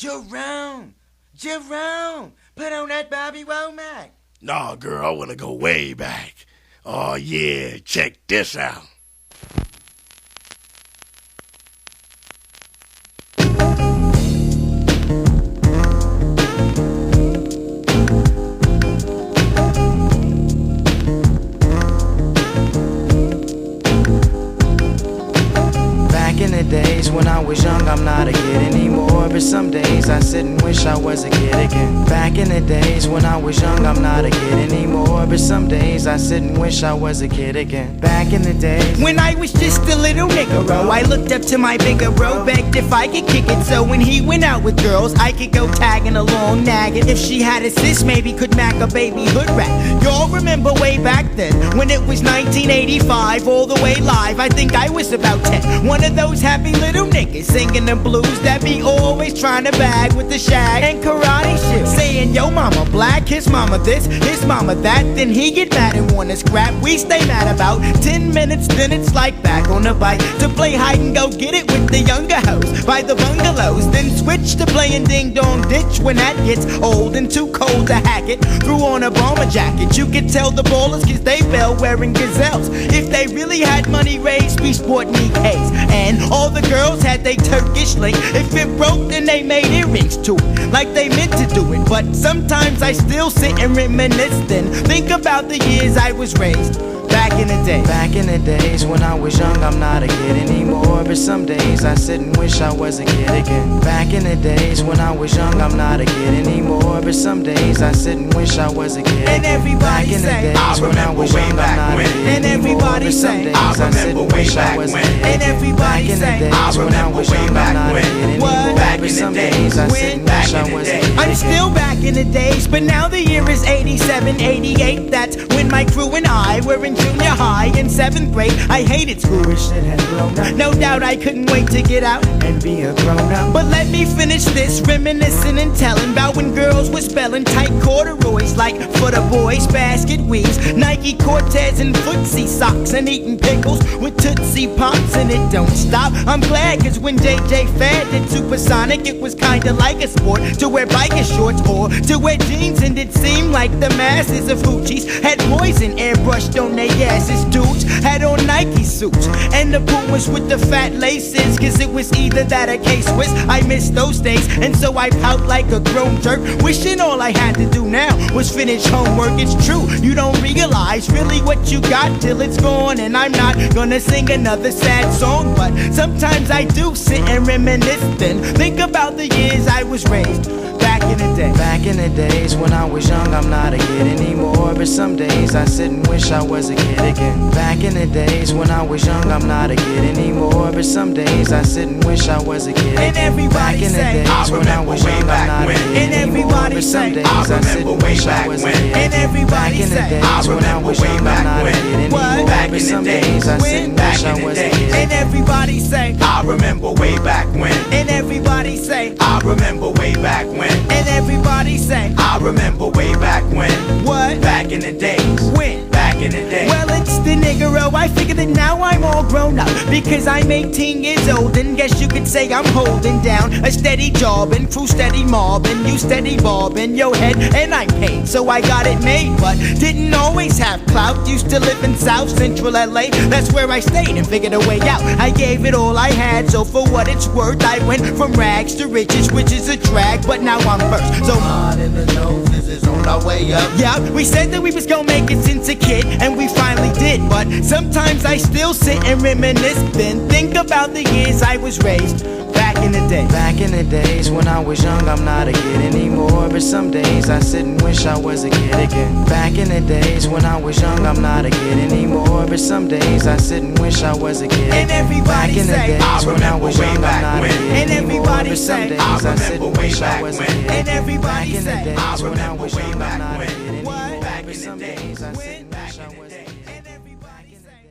Jerome! Jerome! Put on that Bobby Womack! Nah, girl, I wanna go way back. Oh yeah, check this out. Back in the days when I was young, I'm not a kid anymore. But some days I sit and wish I was a kid again. Back in the days when I was young, I'm not a kid anymore. But some days I sit and wish I was a kid again. Back in the days when I was just a little nigga, I looked up to my bigger bro, begged if I could kick it. So when he went out with girls, I could go tagging along, nagging. If she had a sis, maybe could mac a baby hood rat. Y'all remember way back then, when it was 1985, all the way live. I think I was about 10. One of those happy little niggas singing the blues that be always trying to bag with the shag and karate shit. Saying, yo mama black, his mama this, his mama that. Then he get mad and wanna scrap. We stay mad about 10 minutes, then it's like back on the bike to play hide and go get it with the younger hoes by the bungalows. Then switch to playing ding dong ditch when that gets old and too cold to hack it. Threw on a bomber jacket, you could tell the ballers cause they fell wearing gazelles. If they really had money raised, we sport Nikes. And all the girls had they Turkish link. If it broke, then they made earrings to it, like they meant to do it. But sometimes I still sit and reminisce, then think about the years I was raised. Back in the day. Back in the days when I was young, I'm not a kid anymore. But some days I sit and wish I was a kid again. Back in the days when I was young, I'm not a kid anymore. But some days I sit and wish I was a kid. And everybody say, I remember way back when. And everybody say, I remember way back when. And everybody say, I remember way back when. Back in the days I sit and wish I was a kid. I'm still back in the days, but now the year is 87, 88. That's when my crew and I were in junior high in 7th grade. I hated school, wish it had grown up. No doubt I couldn't wait to get out and be a grown up. But let me finish this, reminiscing and telling about when girls were spelling tight corduroys like for the boys, basket weaves, Nike Cortez and footsie socks, and eating pickles with Tootsie Pops. And it don't stop, I'm glad, cause when JJ Fad did Supersonic, it was kinda like a sport to wear biker shorts or to wear jeans. And it seemed like the masses of hoochies had poison airbrushed on their asses. Dudes had on Nike suits and the Pumas with the fat laces, cause it was either that or K-Swiss. I miss those days, and so I pout like a grown jerk, wishing all I had to do now was finish homework. It's true, you don't realize really what you got till it's gone. And I'm not gonna sing another sad song, but sometimes I do sit and reminisce, then think about the years I was raised. Back in the day. Back in the days when I was young, I'm not a kid anymore. But some days I sit and wish I was a kid again. Back in the days when I was young, I'm not a kid anymore. But some days I sit and wish I was a kid. And everybody say, I remember way back when. And everybody say, I remember way back when. And everybody say, I remember way back when. Back in the days I sit and wish I was a kid. And everybody say, I remember way back when. And everybody say, I remember way back when. And everybody say, I remember way back when. What? Back in the days. When? Back in the day. Well, it's the niggero. I figured that now I'm all grown up because I'm 18 years old, and guess you could say I'm holding down a steady job and crew steady mobbing, you steady bobbing your head, and I'm paid, so I got it made. But didn't always have clout. Used to live in South Central LA. That's where I stayed and figured a way out. I gave it all I had, so for what it's worth, I went from rags to riches, which is a drag. But now I'm first. So hard in the noses is on our way up. yeah, we said that we was gonna make it since a kid, and we finally did. But sometimes I still sit and reminisce, then think about the years I was raised. Back in the day. Back in the days when I was young, I'm not a kid anymore. But some days I sit and wish I was a kid again. Back in the days when I was young, I'm not a kid anymore. But some days I sit and wish I was a kid. And everybody Back in the say, days when I was young, I'm not a kid And anymore. everybody But some say, days I sit and wish I was a kid. And everybody Back in the say, days when I was young, I'm not a kid anymore. What? But some days I sit and wish I was a kid. And everybody say,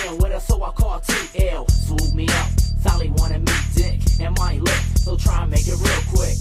chill with her, so I call TL. Swoop me up, Sally wanted me dick and my lip, so try and make it real quick.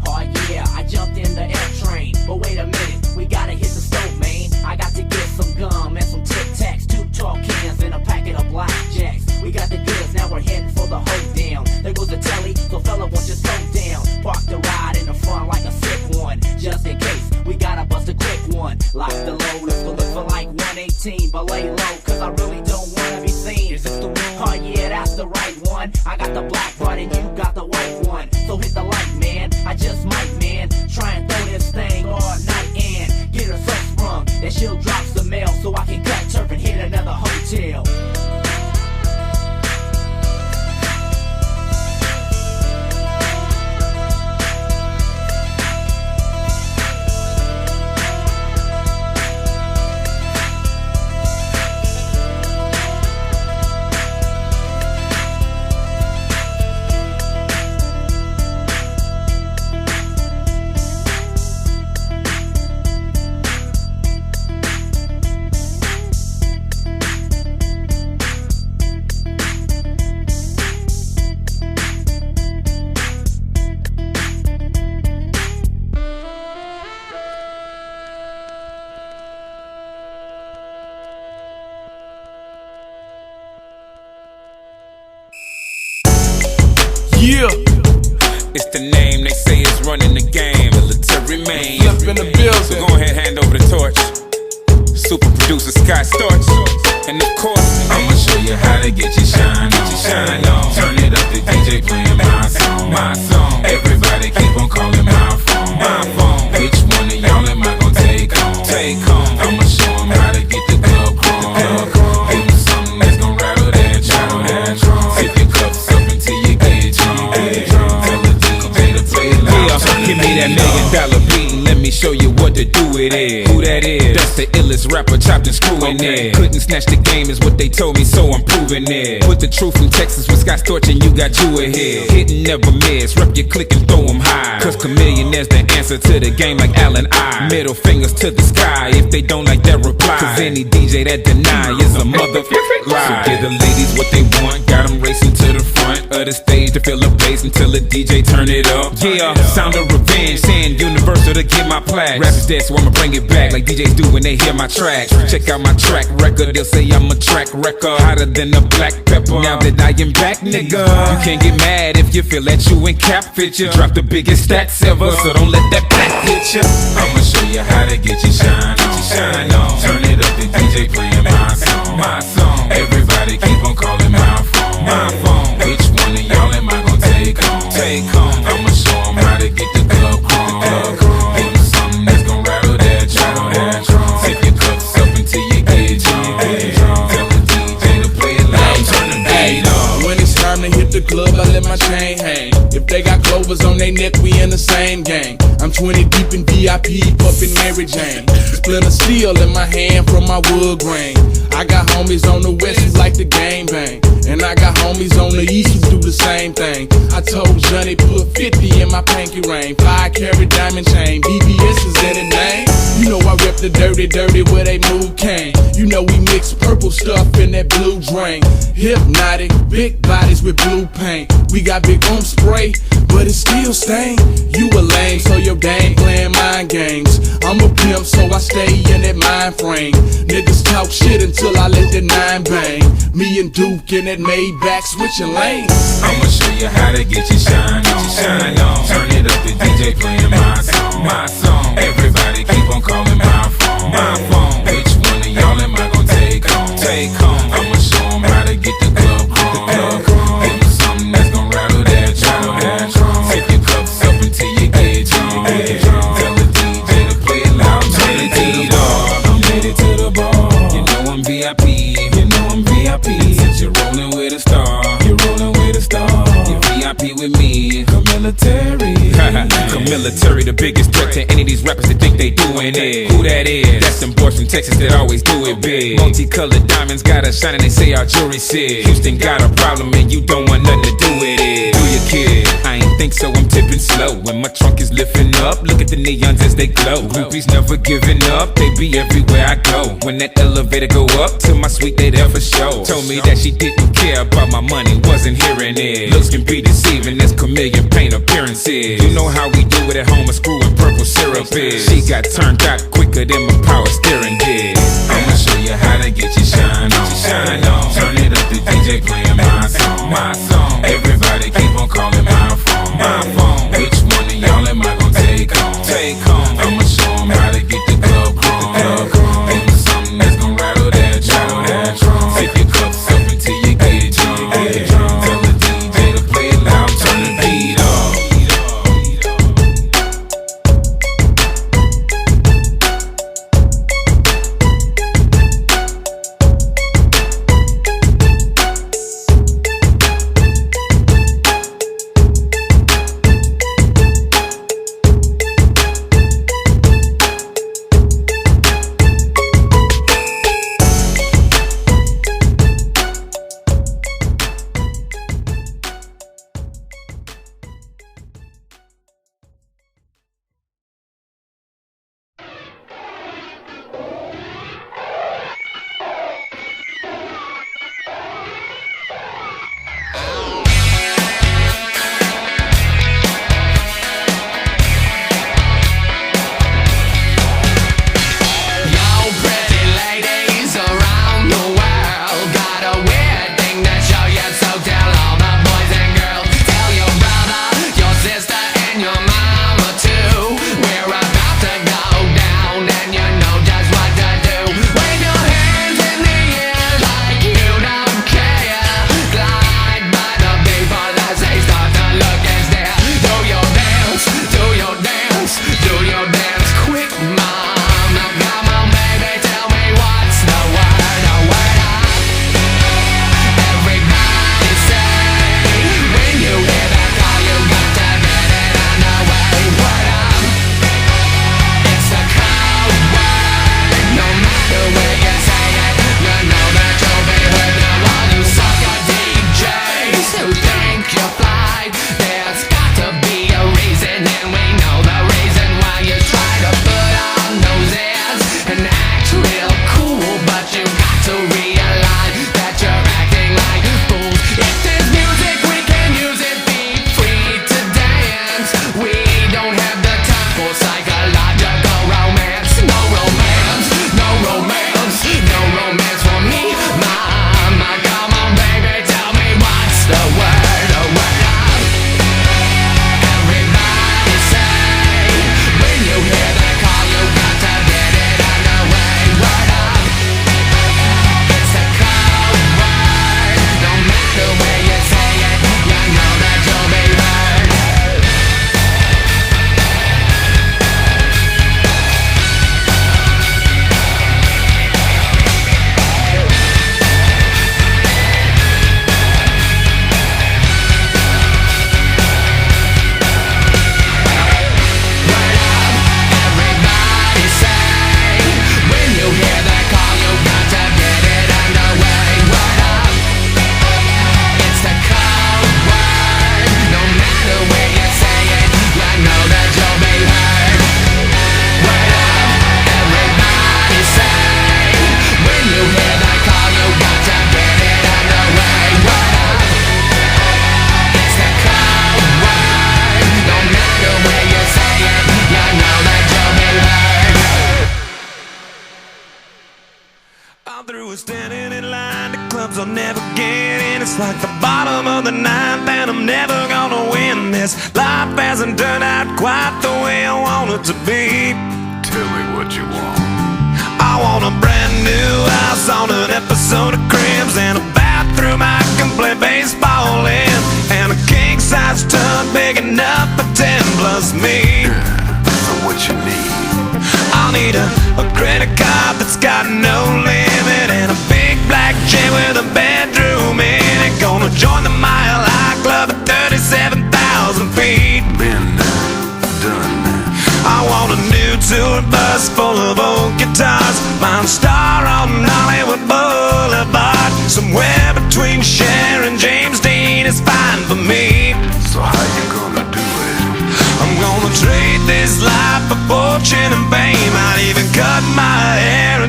Oh yeah, I jumped in the F train, but wait a minute, we gotta hit the stove, man. I got to get some gum and some Tic Tacs, 2 tall cans and a packet of blackjacks. We got the goods, now we're heading for the hoedown. There goes the telly, so fella won't you slow down. Park the ride in the front like a sick one, just in case we gotta bust a quick one. Lock the load, let's go look for like 118, but lay low, cause I really don't wanna be seen. Is this the one? Oh yeah, that's the right one. I got the black one and you got the white one, so hit the light, man. I just might, man, try and throw this thing all night and get her so sprung that she'll drop some mail, so I can cut turf and hit another hotel. Yeah, it's the name they say is running the game. Military man, Flip in the building. So go ahead, hand over the torch. Super producer Scott Storch, and of course I'ma show you how to get your shine on. Turn it up, the DJ playing my song. Everybody keep on calling my phone. Which one of y'all am I gonna take home? I'ma show 'em how to get the club crawling. Give 'em something that's gonna rattle that drum. Sip your cups up until you get drunk. Tell the DJ to play it loud. yeah, give me that $1 million beat and let me show you what to do with it. Who that is? That's the illest rapper chopped and screwing it. Couldn't snatch the game is what they told me, so I'm proving it. Put the truth in Texas with Scott Storch and you got you ahead. Hit and never miss, rep your click and throw 'em high. Cause Chameleon is the answer to the game like Allen I. Middle fingers to the sky if they don't like that reply. Cause any DJ that deny is a motherfucking lie. So give the ladies what they want, got 'em racing to the front of the stage to fill the bass until the DJ turn it up. Yeah, sound of revenge, saying Universal to get my plaque. Rappers dead, so I'ma bring it back like DJs do when they hear my track. Check out my track record, they'll say I'm a track record, hotter than a black pepper. Now that I am back, nigga, you can't get mad if you feel that you in cap fit ya. Drop the biggest stats ever, so don't let that black hit ya. I'ma show you how to get your shine on. Turn it up, the DJ playing my song. Everybody keep on calling my phone. Which one of y'all am I gonna take home? I'ma show 'em how to get the club crawling. Give 'em something that's gonna rattle that drum. Sip your cups up until you get drunk. Tell the DJ to play it loud, turn the beat up. When it's time to hit the club, I let my chain hang. If they got clovers on their neck, we in the same gang. I'm 20 deep in VIP, puffin' Mary Jane. Splinter steel in my hand from my wood grain. I got homies on the west who like the gang bang, and I got homies on the east who do the same thing. I told Johnny put 50 in my pinky ring, 5-carat diamond chain, BBS is in the name. You know I rep the dirty where they move cane. You know we mix purple stuff in that blue drain. Hypnotic, big bodies with blue paint. We got big room spray, but it still stain. You a lame, so your gang playing mind games. I'm a pimp, so I stay in that mind frame. Niggas talk shit until I let the 9 bang. Me and Duke in that Maybach switching lanes. I'ma show you how to get your shine on. Turn it up, the DJ playing my song. Everybody keep on calling my phone. Which one of y'all am I gonna take home? I'ma show 'em how to get the club crawling. Give 'em something that's gonna rattle that drum. Sip your cups up until you get drunk. Tell the DJ to play it loud, turn the beat up. I'm headed to the bar. You know I'm VIP. Since you're rolling with a star, you're VIP with me. Military. Military, the biggest threat to any of these rappers that think they doing it. Who that is? That's them boys from Texas that always do it big. Multicolored diamonds got us shining, they say our jewelry sick. Houston got a problem and you don't want nothing to do with it. Do your kid, I ain't think so, I'm tipping slow. When my trunk is lifting up, look at the neons as they glow. Groupies never giving up, they be everywhere I go. When that elevator go up to my suite, they there for show. Told me that she didn't care about my money, wasn't hearing it. Looks can be deceiving, that's chameleon paint appearances. You know how we do it at home, a screw and purple syrup is. She got turned out quicker than my power steering did. I'ma show you how to get your shine on. Shine on. Turn it up, the DJ playing my song. My song. Everybody keep on calling my phone. My phone. Which one of y'all am I gonna take home? Take home. I'ma show 'em how to get the club chrome. Give me something that's gonna rattle that drum. Sip your cups up until you get drunk. Tell the DJ to play it loud, turn the beat up. Standing in line to clubs I'll never get in. It's like the bottom of the ninth and I'm never gonna win this. Life hasn't turned out quite the way I want it to be. Tell me what you want. I want a brand new house on an episode of Cribs, and a bathroom I can play baseball in, and a king-size tub big enough for 10 plus me. So what you need? I'll need a credit card that's got no limit, and a big black jet with a bedroom in it. Gonna join the Mile High Club at 37,000 feet. Been done. I want a new tour bus full of old guitars, mine star on Hollywood Boulevard. Somewhere between Cher and James Dean is fine for me. So how you gonna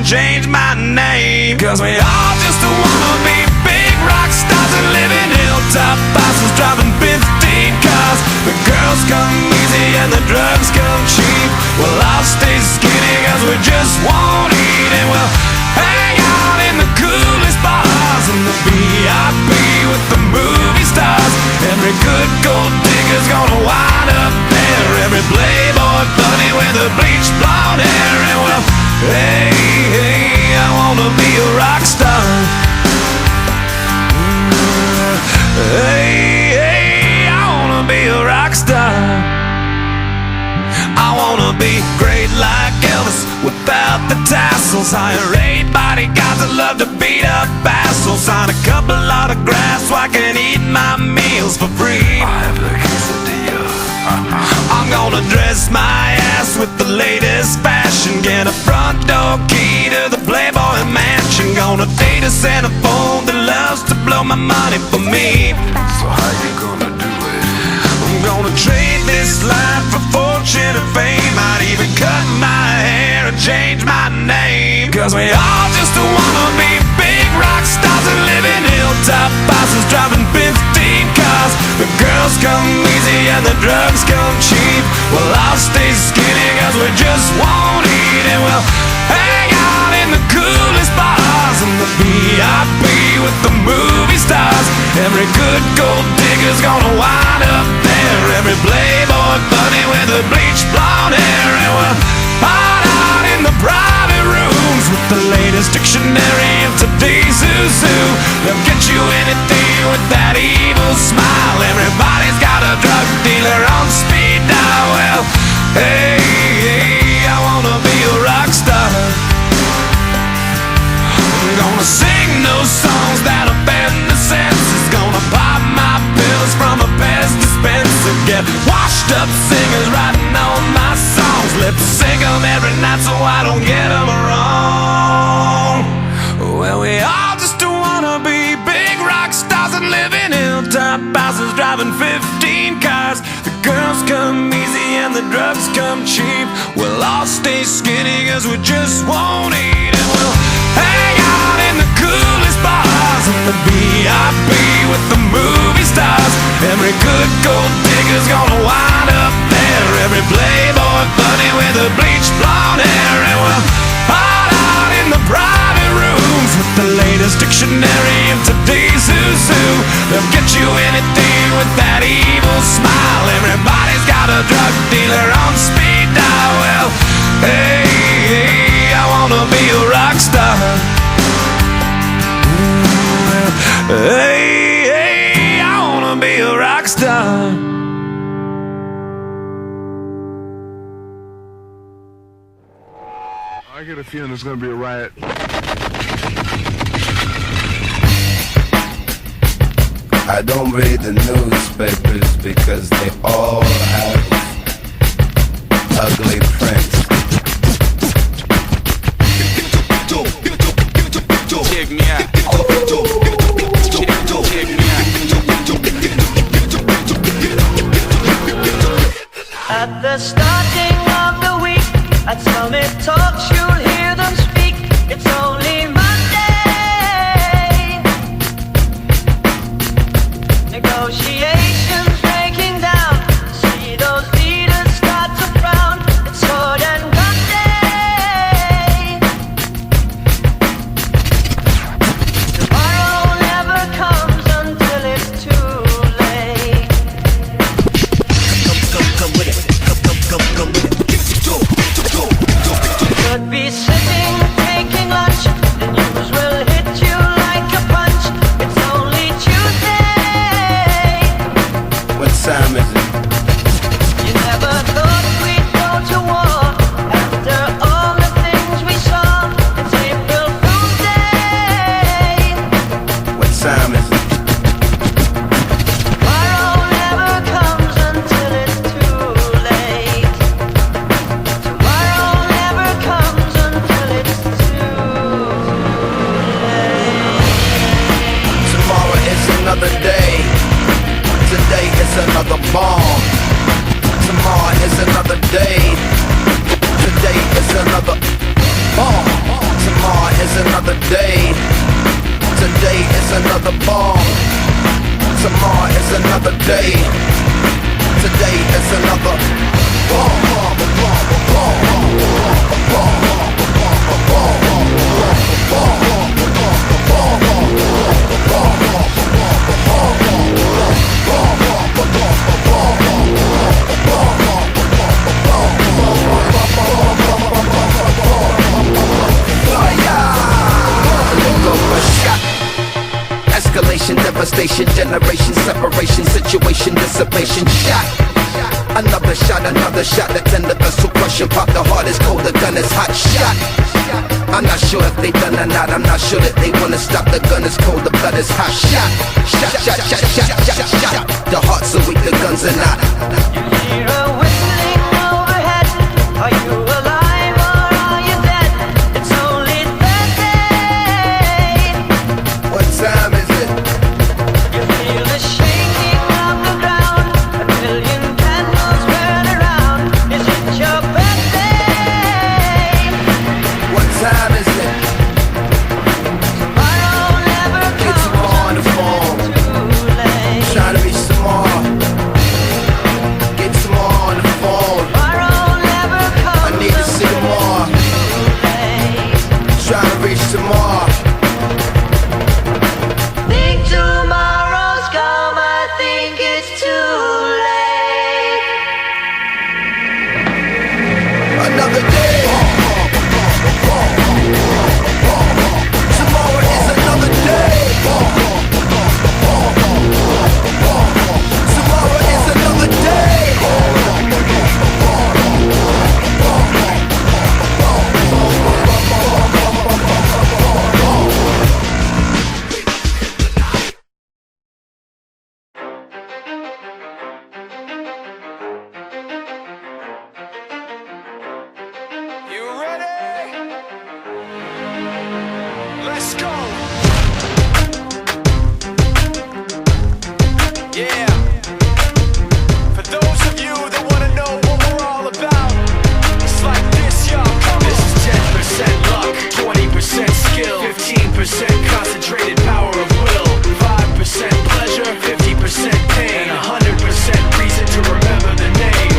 change my name. Cause we all just wanna be big rock stars and live in hilltop houses driving 15 cars. The girls come easy and the drugs come cheap. Well, I'll stay skinny cause we just won't eat. And we'll hang out in the coolest bars in the VIP with the movie stars. Every good gold digger's gonna wind up there. Every playboy bunny with the bleached blonde hair. And well, hey, hey, I wanna be a rock star. Hey, hey, I wanna be a rock star. I wanna be great like Elvis without the tassels. Hire 8 bodyguards that love to beat up assholes. Sign a couple autographs so I can eat my meals for free. I have the quesadilla. I'm gonna dress my ass with the latest fashion. Get a front door key to the Playboy Mansion. Gonna date a Santa phone that loves to blow my money for me. So how you gonna do it? I'm gonna trade this life for fortune and fame. I'd even cut my hair and change my name. Cause we all just wanna be big rock stars and live in hilltop houses driving 15 cars. The girls come easy and the drugs come cheap. Well, I'll stay skinny cause we just won't eat. And we'll hang out in the coolest bars in the VIP with the movie stars. Every good gold digger's gonna wind up there. Every playboy bunny with the bleached blonde hair. And we'll hide out in the private rooms with the latest dictionary of today's who's who. They'll get you anything with that evil smile. Everybody's got a drug dealer on speed dial. Well, hey, hey, I wanna be a rock star. I'm gonna sing those songs that offend the senses. Gonna pop my pills from a Pez dispenser. Get washed up singers writing all my songs. Lip sync them every night so I don't get them wrong. Well, we all just wanna be big rock stars and live in hilltop houses driving 15 cars. The girls come easy and the drugs come cheap. We'll all stay skinny cause we just won't eat. And we'll hang out in the coolest bars in the VIP with the movie stars. Every good gold digger's gonna wind up there. Every playboy bunny with the bleached blonde hair. And we'll hide out in the private rooms with the latest dictionary of today's who's who. They'll get you anything with that evil smile. Everybody's got a drug dealer on speed dial. Well, hey, hey, I wanna be a rock star. Hey, hey, I wanna be a rock star. I get a feeling there's gonna be a riot. I don't read the newspapers because they all have ugly prints. Check me out. Check me out. At the starting of the week, at Summit Talks, you'll hear them speak. It's only Monday. Negotiations breaking down. See those leaders start to frown. It's sword and gun day. tomorrow is another day. Today is another escalation, devastation, generation, separation, situation, dissipation, shot. Another shot, the tender vessel crushing, pop the heart is cold, the gun is hot, shot. I'm not sure if they done or not, I'm not sure that they wanna stop, the gun is cold, the blood is hot, shot. Shot, the hearts are weak, the guns are not. You hear a whistling overhead. Are you alive or are you dead? It's only Thursday. What time is it? You feel the shaking of the ground. A million candles burn around. Is it your birthday? What time is it? Tomorrow never Get tomorrow on the phone. too late. Trying to reach tomorrow. Get tomorrow on the phone. Tomorrow never comes I need to see tomorrow. too late. Trying to reach tomorrow. Think tomorrow's come, I think it's too late. Another day. Tomorrow is another day. Tomorrow is another day. You ready? Let's go. Yeah. For those of you that want to know what we're all about, it's like this, y'all. Come on. This is 10% luck, 20% skill, 15% concentrated power of will, 5% pleasure, 50% pain, and 100% reason to remember the name.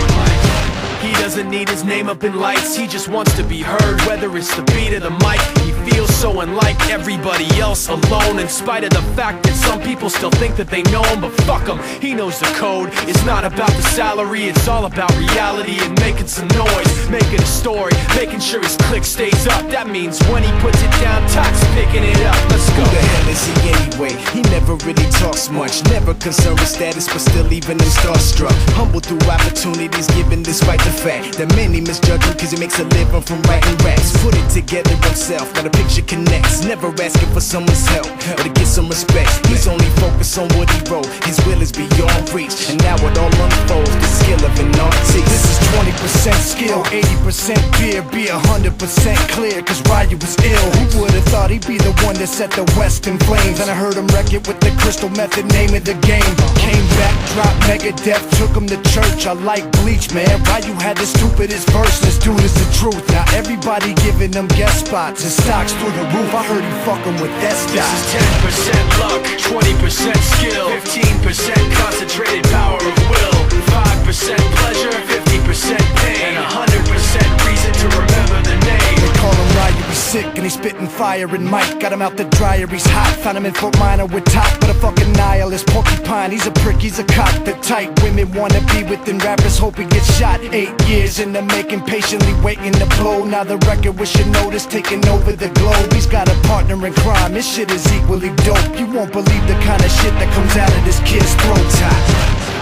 He doesn't need his name up in lights, he just wants to be heard, whether it's the beat of the mic. He feels so unlike everybody else, alone, in spite of the fact that some people still think that they know him. But fuck him, he knows the code. It's not about the salary, it's all about reality and making some noise, making a story, making sure his click stays up. That means when he puts it down, Tox picking it up. Let's go. Who the hell is he anyway? He never really talks much, never concerned with status, but still leaving him starstruck. Humble through opportunities, given despite the fact that many misjudge him cause he makes a living from writing raps. Put it together himself, now the picture connects. Never asking for someone's help or to get some respect. He's only focused on what he wrote, his will is beyond reach. And now it all unfolds, the skill of an artist. This is 20% skill, 80% fear. Be 100% clear, cause Ryu was ill. Who would've thought he'd be the one that set the West in flames? And I heard him wreck it with the crystal method, name of the game. Came back, dropped Megadeth, took him to church. I like Bleach, man. Ryu had the stupidest verse, this dude is the truth. Now everybody giving them guest spots and stocks through the roof. I heard he fucking with that stock. This is 10% luck, 20% skill, 15% concentrated power of will, 5% pleasure, 50% pain, and 100% reason to remember the name. They call him Ryu, he's sick and he's spitting fire and Mike got him out the dryer, he's hot. Found him in Fort Minor with top, but a fucking nihilist porcupine. He's a prick, he's a cock, the type women wanna be within rappers, hope he gets shot. 8 years in the making, patiently waiting to blow. Now the record with your notice taking over the globe. He's got a partner in crime, his shit is equally dope. You won't believe the kind of shit that comes out of this kid's throat.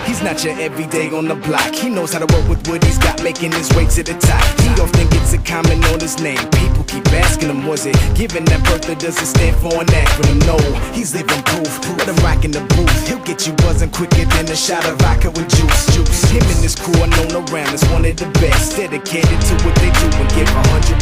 He's not your everyday on the block. He knows how to work with what he's got, making his way to the top. He often gets a comment on his name. People keep asking him, was it given that birth or does it stand for an acronym? No, he's living proof. Let him rock in the booth. He'll get you buzzing quicker than a shot of vodka with juice. Him and his crew are known around as one of the best, dedicated to what they do and give 100%.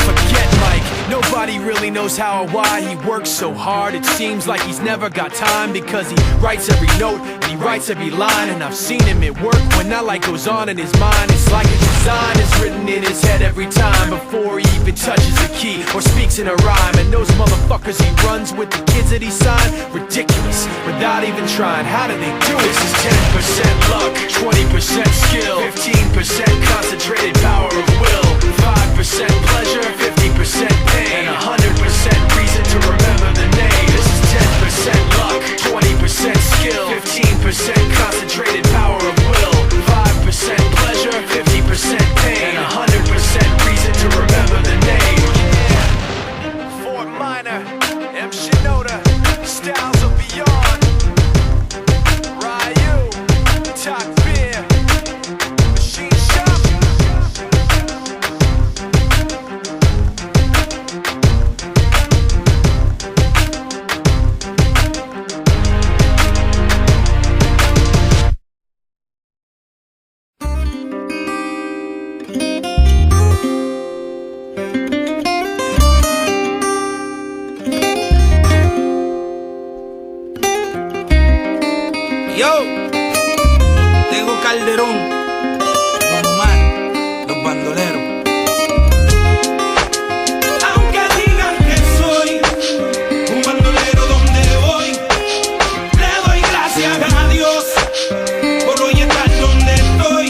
Forget Mike, nobody really knows how or why he works so hard. It seems like he's never got time because he writes every note and he writes every line. And I've seen him at work when that light goes on in his mind. It's like it's design is written in his head every time before he even touches a key or speaks in a rhyme. And those motherfuckers he runs with, the kids that he signed, ridiculous, without even trying. How do they do it? This is 10% luck, 20% skill, 15% concentrated power of will, 5% pleasure, 50% pain, and 100% reason to remember the name. This is 10% luck, 20% skill, 15% concentrated power of will, 5% pleasure, 50% pain, and 100% reason to remember the name. Fort Minor, M. Shinoda, Styles of Beyond, Ryu, Talk Beer, Machine Shop. Yo, Tego Calderón, Don Omar, Los Bandoleros. Aunque digan que soy un bandolero donde voy, le doy gracias a Dios por hoy estar donde estoy.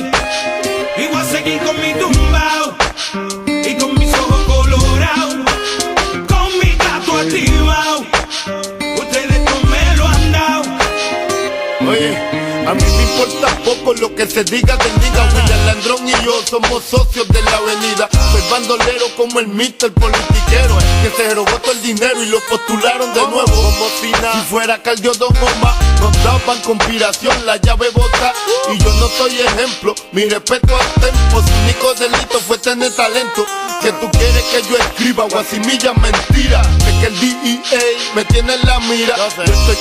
Y voy a seguir con mi tumbao y con mis ojos colorados, con mi gato activado. Ustedes no me lo han dado. Oye, a mí me importa poco lo que se diga del diga. William Landrón y yo somos socios de la avenida. Soy bandolero como el Mr. Politiquero, que se robó todo el dinero y lo postularon de nuevo. Como si fuera Caldio Don Omar, nos daban conspiración, la llave bota. Y yo no soy ejemplo, mi respeto al tempo. Su único delito fue tener talento. Que tú quieres que yo escriba guasimilla mentira. Es que el DEA me tiene en la mira. Yo estoy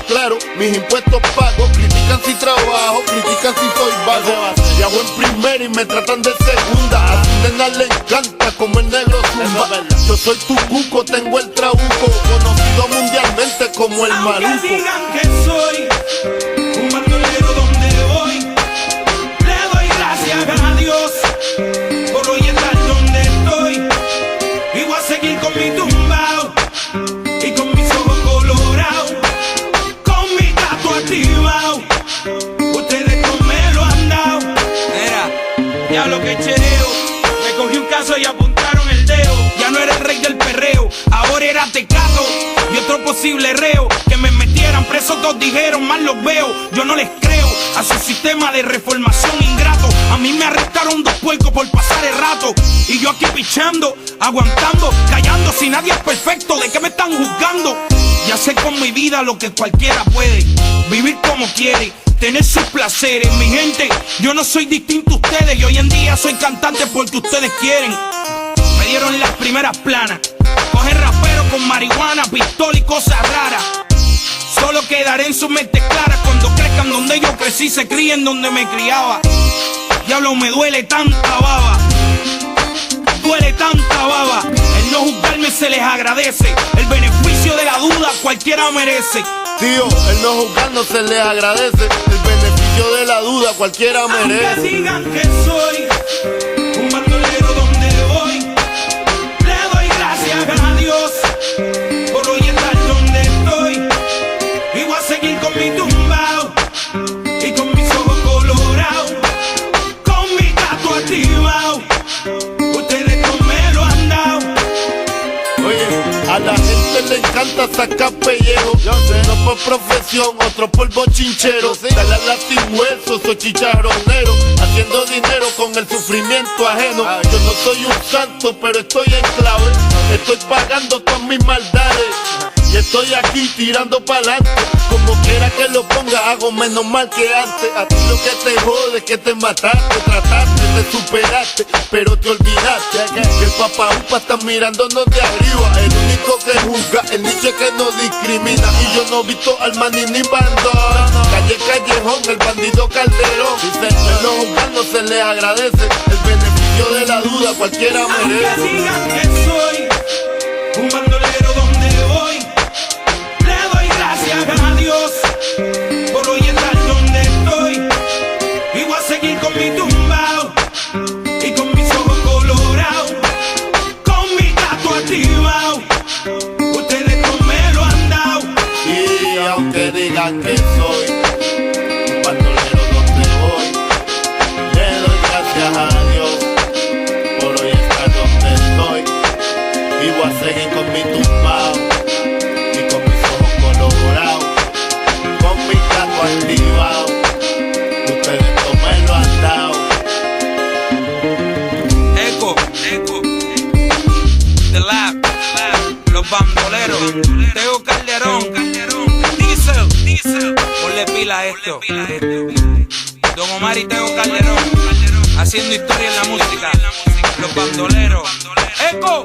claro, mis impuestos pago. Critican si trabajo, critican si soy vago. Viajo en primera y me tratan de segunda. A su nena le encanta como el negro zumba. Yo soy tu cuco, tengo el trabuco, conocido mundialmente como el maluco. Aunque digan que soy un bandolero donde voy, le doy gracias a Dios por hoy estar donde estoy. Y voy a seguir con mi tumbao y con mis ojos colorados, con mi gato activado. Ustedes no me lo han dado. Era, ya lo que chereo, me cogí un caso y apuntaron el dedo. Ya no era el rey del perreo, ahora era Tecato y otro posible reo. Que me metieran preso, todos dijeron, mal los veo. Yo no les creo a su sistema de reformación ingrato. A mí me arrestaron 2 puercos por pasar el rato, y yo aquí pichando, aguantando, callando. Si nadie es perfecto, ¿de qué me están juzgando? Ya sé con mi vida lo que cualquiera puede, vivir como quiere, tener sus placeres. Mi gente, yo no soy distinto a ustedes, y hoy en día soy cantante porque ustedes quieren. Me dieron las primeras planas, coger rapero con marihuana, pistola y cosas raras. Solo quedaré en sus mentes claras cuando crezcan donde yo crecí, se críen donde me criaba. Diablo, me duele tanta baba, duele tanta baba. El no juzgarme se les agradece, el beneficio de la duda cualquiera merece. Tío, el no juzgar no se les agradece, el beneficio de la duda cualquiera merece. Aunque digan que soy un bandolero donde voy, le doy gracias a Dios por hoy estar donde estoy. Y voy a seguir con mi tumbao y con mis ojos colorados, con mi gato activado. Ustedes no me lo han dado. Oye, a la gente le encanta sacar pellejo. Uno por profesión, otro por bochinchero. Dale a la sin hueso, soy chicharronero, haciendo dinero con el sufrimiento ajeno. Yo no soy un santo, pero estoy en clave. Estoy pagando todas mis maldades y estoy aquí tirando pa'lante. Como quiera que lo ponga, hago menos mal que antes. A ti lo que te jode es que te mataste, trataste, te superaste, pero te olvidaste que el papá upa está mirándonos de arriba. El único que juzga, el nicho que no discrimina. Y yo no he visto al maní ni bandón. Calle Callejón, el bandido Calderón. Dice, el no juzgar no se le agradece, el beneficio de la duda cualquiera merece. Aunque digan que soy un bandolero donde voy, le doy gracias a Dios por hoy estar donde estoy. Y voy a seguir con mi tumbao con mi tumbao y con mis ojos colorados, con mi gato activado. Ustedes no me lo han dado. Eco, The Lab, los bandoleros, Teo Calderón, Diesel, ponle pila a esto. Don Omar y Teo Calderón, haciendo historia en la música. Los bandoleros. Eco.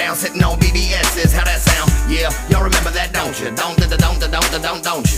Sitting on BBS's, how that sound? Yeah, y'all remember that, don't you? Don't you?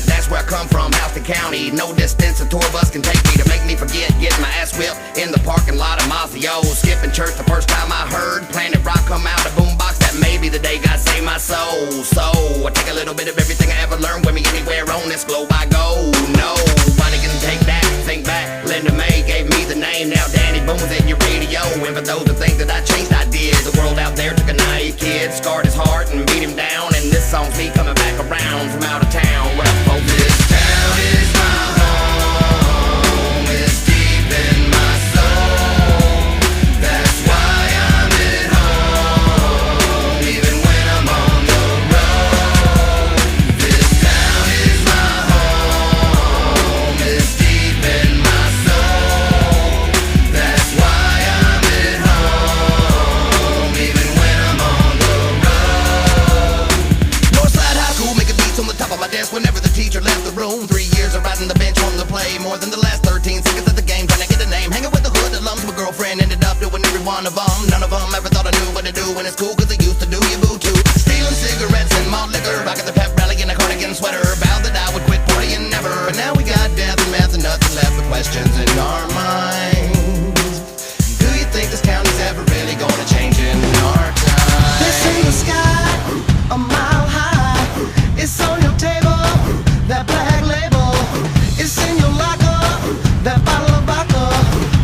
That's where I come from, Houston County. No distance a tour bus can take me to make me forget getting my ass whipped in the parking lot of Mazio. Skipping church the first time I heard Planet Rock come out of boombox. That may be the day God saved my soul. So I take a little bit of everything I ever learned with me anywhere on this globe I go. Nobody can take that. Think back, Linda May gave me the name. Now Danny Boone's in your radio. And for those who think that I changed ideas, the world out there took a naive kid, scarred his heart and beat him down. And this song's me coming back around from out of town. What up, folks? This town is my home. It's deep in my soul. That's why I'm at home, even when I'm on the road. This town is my home. It's deep in my soul. That's why I'm at home, even when I'm on the road. Northside High School, making beats on the top of my desk whenever the teacher left the room. 3 years of riding the bench on the play, more than the last 13 seconds of the game, trying to get a name. Hanging with the hood alums, my girlfriend ended up doing every one of them. None of them ever thought I knew what to do when it's cool, cause they used to do you boo too. Stealing cigarettes and malt liquor, rocking the pep rally in a cardigan sweater. Vowed that I would quit partying never, and now we got death and meth and nothing left but questions in our minds. Do you think this town is ever really gonna change in our time? This in the sky, a mile high. It's on your table, that black label. It's in your locker, that bottle of vodka.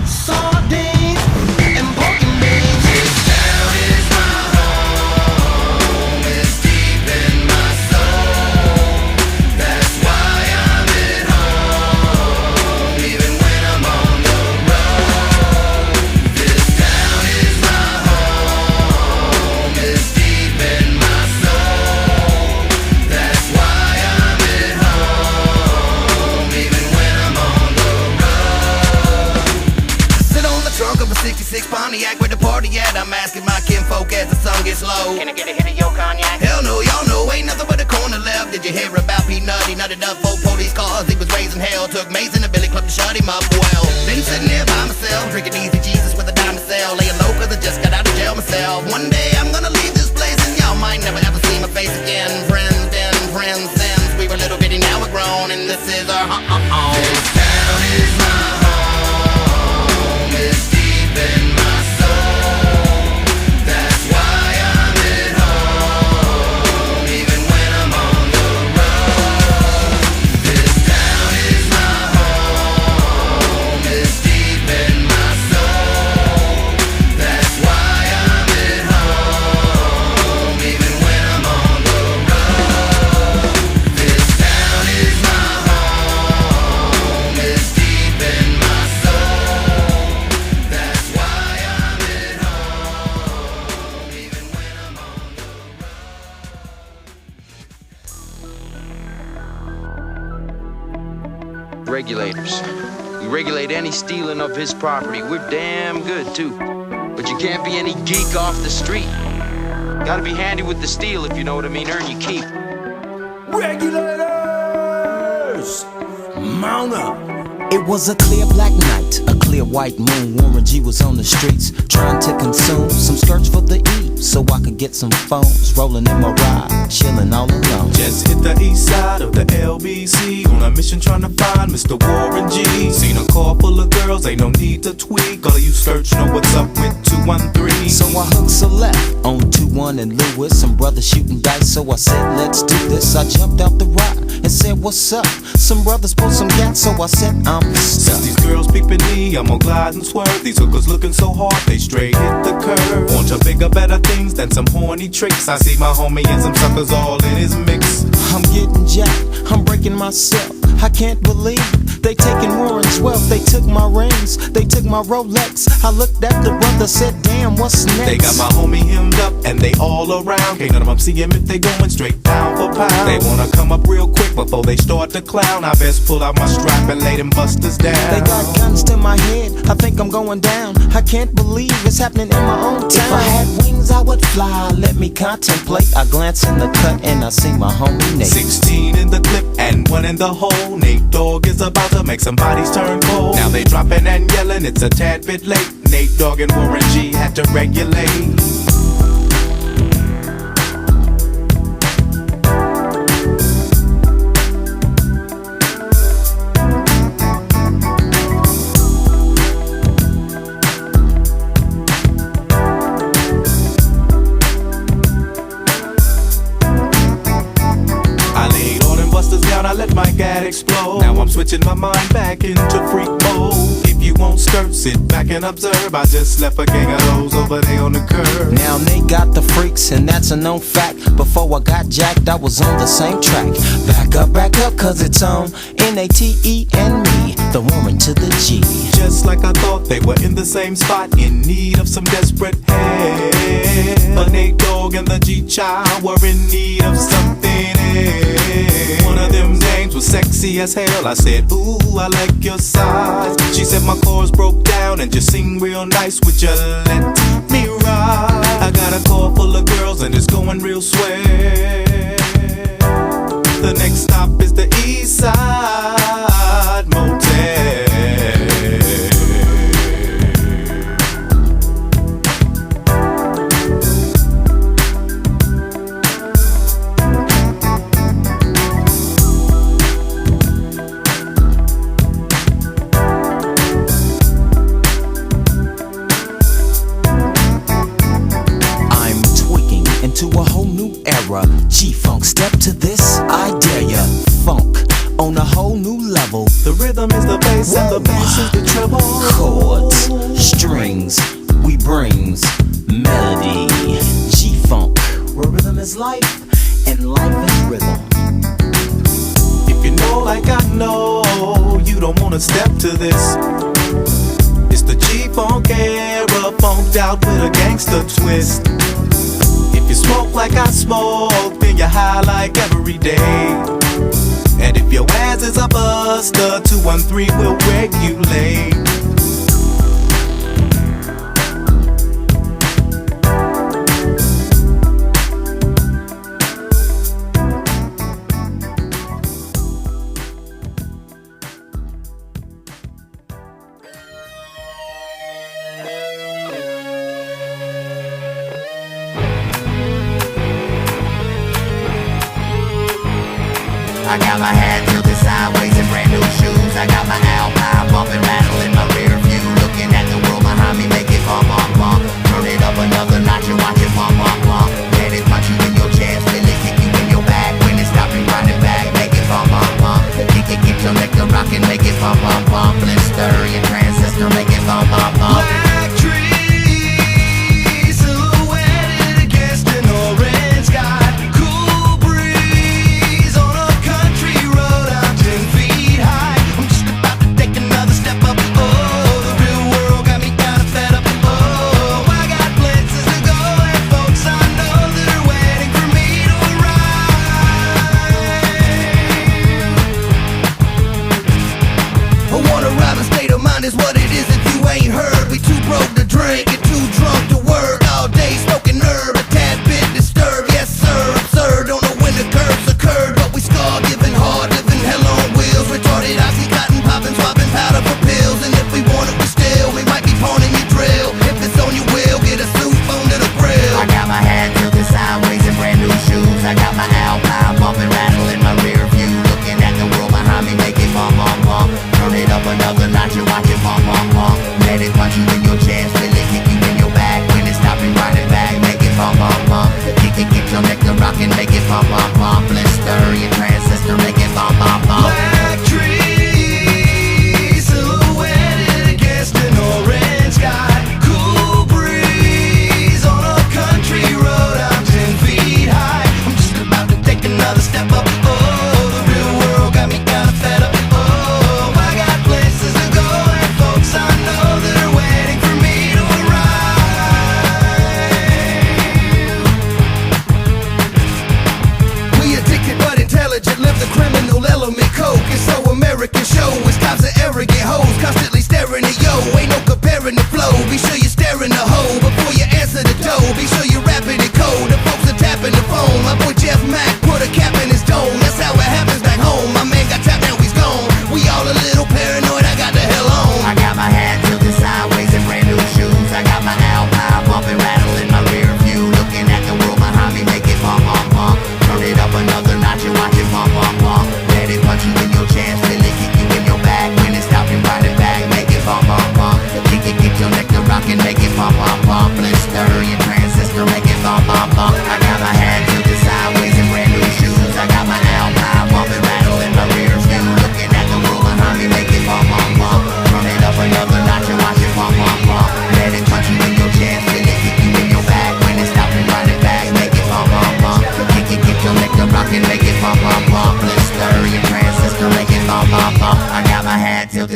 Sardines and pork and beans. This town is my home. It's deep in my soul. That's why I'm at home, even when I'm on the road. This town is my home. It's deep in my soul. That's why I'm at home, even when I'm on the road. Sit on the trunk of a 66 Pontiac, where the party at? I'm asking my kinfolk as the sun gets low. Can I get a hit of your cognac? Hell no, y'all know ain't nothing but a corner left. Did you hear about P. Nut? He nutted up 4 police cars. He was raising hell. Took Mason to Billy Club to shut him up. Well, been sitting here by myself, drinking easy Jesus with a dime to sell. Laying low cause I just got out of jail myself. One day I'm gonna leave this place and y'all might never ever see my face again. Friends been friends since we were little bitty, now we're grown, and this is our home. This town is my home. It's deep in my soul. That's why I'm at home, even when I'm on the road. This town is my home. It's deep in my soul. That's why I'm at home, even when I'm on the road. This town is my home. It's deep in my soul. That's why I'm at home, even when I'm on the Regulators. We regulate any stealing of his property. We're damn good, too. But you can't be any geek off the street. Gotta be handy with the steel, if you know what I mean. Earn your keep. Regulators, mount up. It was a clear black night, a clear white moon. Warren G was on the streets trying to consume some skirts for the E, so I could get some phones. Rolling in my ride, chilling all alone. Just hit the east side of the LBC on a mission trying to find Mr. Warren G. Seen a car full of girls, ain't no need to tweak. All of you search know what's up with 213. So I hooked a left on 21 and Lewis. Some brothers shooting dice, so I said let's do this. I jumped out the ride and said what's up. Some brothers pulled some gas, so I said I'm stuck. Since these girls peeping me, I'm gonna glide and swerve. These hookers looking so hard, they straight hit the curve. Want to bigger, better things than some horny tricks. I see my homie and some suckers all in his mix. I'm getting jacked, I'm breaking myself. I can't believe they taking Warren's wealth. They took my rings, they took my Rolex. I looked at the brother, said damn, what's next? They got my homie hemmed up and they all around. Can't none of them see him if they going straight pound for pound. They wanna come up real quick before they start to clown. I best pull out my strap and lay them busters down. They got guns to my head, I think I'm going down. I can't believe it's happening in my own town. If I had wings I would fly, let me contemplate. I glance in the cut and I see my homie Nate. 16 in the clip and 1 in the hole. Nate Dogg is about to make some bodies turn cold. Now they dropping and yelling, it's a tad bit late. Nate Dogg and Warren G had to regulate. I let my gat explode. Now I'm switching my mind back into freak mode. If you won't skirt, sit back and observe. I just left a gang of those over there on the curb. Now they got the freaks and that's a known fact. Before I got jacked, I was on the same track. Back up, cause it's on N-A-T-E and me, the Warren to the G. Just like I thought, they were in the same spot, in need of some desperate help. But Nate Dogg and the G-Child were in need of something else. One of them names was sexy as hell. I said, ooh, I like your size. She said my chords broke down and just sing real nice. Would you let me ride? I got a car full of girls and it's going real swell. The next stop is the East Side Motel. To a whole new era, G-Funk, step to this, I dare ya. Funk on a whole new level. The rhythm is the bass and the bass is the treble. Chords, strings, we brings melody. G-Funk, where rhythm is life and life is rhythm. If you know like I know, you don't wanna step to this. It's the G-Funk era, funked out with a gangster twist. If you smoke like I smoke, then you're high like every day. And if your ass is a buster, 213 will regulate. I got my hat tilted sideways and brand new shoes. I got my Alpine bumping, rattle in my rear view. Looking at the world behind me, make it bump, bump, bump. Turn it up another notch and watch it bump, bump, bump. Let it punch you in your chest, feel it kick you in your back. When it stop you, run it back, make it bump, bump, bump. Kick it, get your neck to rock and make it bump, bump, bump. Blister your transistor, make it bump, bump, bump. Black trees silhouetted against an orange sky. Country road, I'm 10 feet high. I'm just about to take another step up. Oh.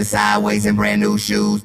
sideways in brand new shoes.